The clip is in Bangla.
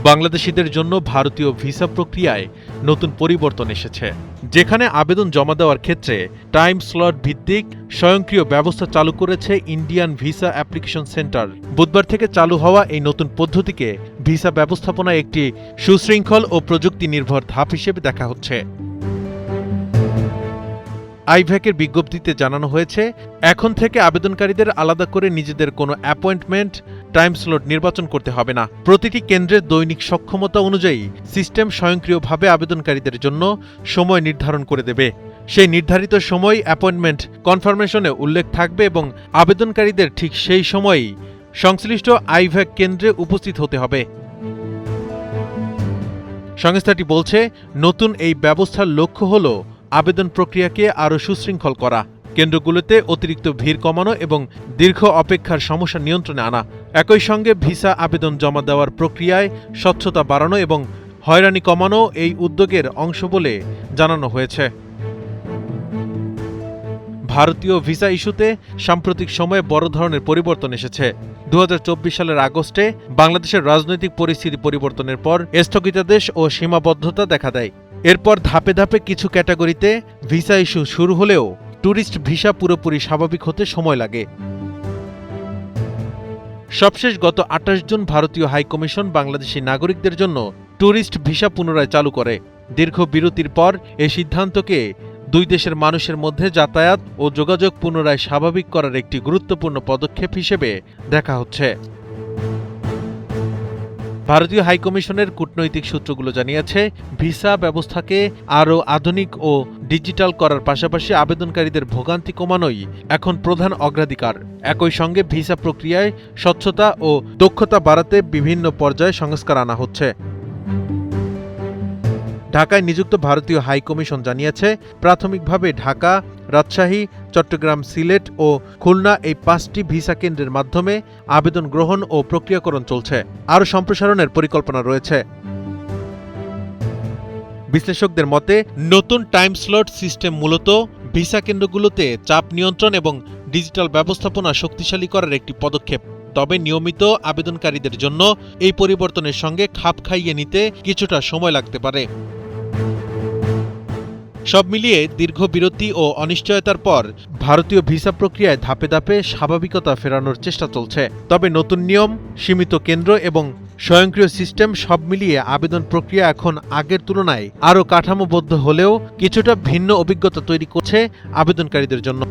বাংলাদেশিদের জন্য ভারতীয় ভিসা প্রক্রিয়ায় নতুন পরিবর্তন এসেছে, যেখানে আবেদন জমা দেওয়ার ক্ষেত্রে টাইম স্লট ভিত্তিক স্বয়ংক্রিয় ব্যবস্থা চালু করেছে ইন্ডিয়ান ভিসা অ্যাপ্লিকেশন সেন্টার। বুধবার থেকে চালু হওয়া এই নতুন পদ্ধতিকে ভিসা ব্যবস্থাপনায় একটি সুশৃঙ্খল ও প্রযুক্তি নির্ভর ধাপ হিসেবে দেখা হচ্ছে। আইভ্যাকের বিজ্ঞপ্তিতে জানানো হয়েছে, এখন থেকে আবেদনকারীদের আলাদা করে নিজেদের কোনো অ্যাপয়েন্টমেন্ট টাইম স্লট নির্বাচন করতে হবে না। প্রতিটি কেন্দ্রের দৈনিক সক্ষমতা অনুযায়ী সিস্টেম স্বয়ংক্রিয়ভাবে আবেদনকারীদের জন্য সময় নির্ধারণ করে দেবে। সেই নির্ধারিত সময় অ্যাপয়েন্টমেন্ট কনফার্মেশনে উল্লেখ থাকবে এবং আবেদনকারীদের ঠিক সেই সময়েই সংশ্লিষ্ট আইভ্যাক কেন্দ্রে উপস্থিত হতে হবে। সংস্থাটি বলছে, নতুন এই ব্যবস্থার লক্ষ্য হল আবেদন প্রক্রিয়াকে আরও সুশৃঙ্খল করা, কেন্দ্রগুলোতে অতিরিক্ত ভিড় কমানো এবং দীর্ঘ অপেক্ষার সমস্যা নিয়ন্ত্রণে আনা। একই সঙ্গে ভিসা আবেদন জমা দেওয়ার প্রক্রিয়ায় স্বচ্ছতা বাড়ানো এবং হয়রানি কমানো এই উদ্যোগের অংশ বলে জানানো হয়েছে। ভারতীয় ভিসা ইস্যুতে সাম্প্রতিক সময়ে বড় ধরনের পরিবর্তন এসেছে। 2024 সালের আগস্টে বাংলাদেশের রাজনৈতিক পরিস্থিতি পরিবর্তনের পর স্থগিতাদেশ ও সীমাবদ্ধতা দেখা দেয়। এরপর ধাপে ধাপে কিছু ক্যাটাগরিতে ভিসা ইস্যু শুরু হলেও ট্যুরিস্ট ভিসা পুরোপুরি স্বাভাবিক হতে সময় লাগে। সবশেষ গত 28 জুন ভারতীয় হাইকমিশন বাংলাদেশি নাগরিকদের জন্য ট্যুরিস্ট ভিসা পুনরায় চালু করে। দীর্ঘ বিরতির পর এই সিদ্ধান্তকে দুই দেশের মানুষের মধ্যে যাতায়াত ও যোগাযোগ পুনরায় স্বাভাবিক করার একটি গুরুত্বপূর্ণ পদক্ষেপ হিসেবে দেখা হচ্ছে। ভারতীয় হাইকমিশনের কূটনৈতিক সূত্রগুলো জানিয়েছে, ভিসা ব্যবস্থাকে আরও আধুনিক ও ডিজিটাল করার পাশাপাশি আবেদনকারীদের ভোগান্তি কমানোই এখন প্রধান অগ্রাধিকার। একই সঙ্গে ভিসা প্রক্রিয়ায় স্বচ্ছতা ও দক্ষতা বাড়াতে বিভিন্ন পর্যায়ে সংস্কার আনা হচ্ছে। ঢাকায় নিযুক্ত ভারতীয় হাইকমিশন জানিয়েছে, প্রাথমিকভাবে ঢাকা, রাজশাহী, চট্টগ্রাম, সিলেট ও খুলনা এই 5টি ভিসা কেন্দ্রের মাধ্যমে আবেদন গ্রহণ ও প্রক্রিয়াকরণ চলছে। আরও সম্প্রসারণের পরিকল্পনা রয়েছে। বিশ্লেষকদের মতে, নতুন টাইম স্লট সিস্টেম মূলত ভিসা কেন্দ্রগুলোতে চাপ নিয়ন্ত্রণ এবং ডিজিটাল ব্যবস্থাপনা শক্তিশালী করার একটি পদক্ষেপ। তবে নিয়মিত আবেদনকারীদের জন্য এই পরিবর্তনের সঙ্গে খাপ খাইয়ে নিতে কিছুটা সময় লাগতে পারে। সব মিলিয়ে দীর্ঘ বিরতি ও অনিশ্চয়তার পর ভারতীয় ভিসা প্রক্রিয়ায় ধাপে ধাপে স্বাভাবিকতা ফেরানোর চেষ্টা চলছে। তবে নতুন নিয়ম, সীমিত কেন্দ্র এবং স্বয়ংক্রিয় সিস্টেম সব মিলিয়ে আবেদন প্রক্রিয়া এখন আগের তুলনায় আরও কাঠামোবদ্ধ হলেও কিছুটা ভিন্ন অভিজ্ঞতা তৈরি করছে আবেদনকারীদের জন্য।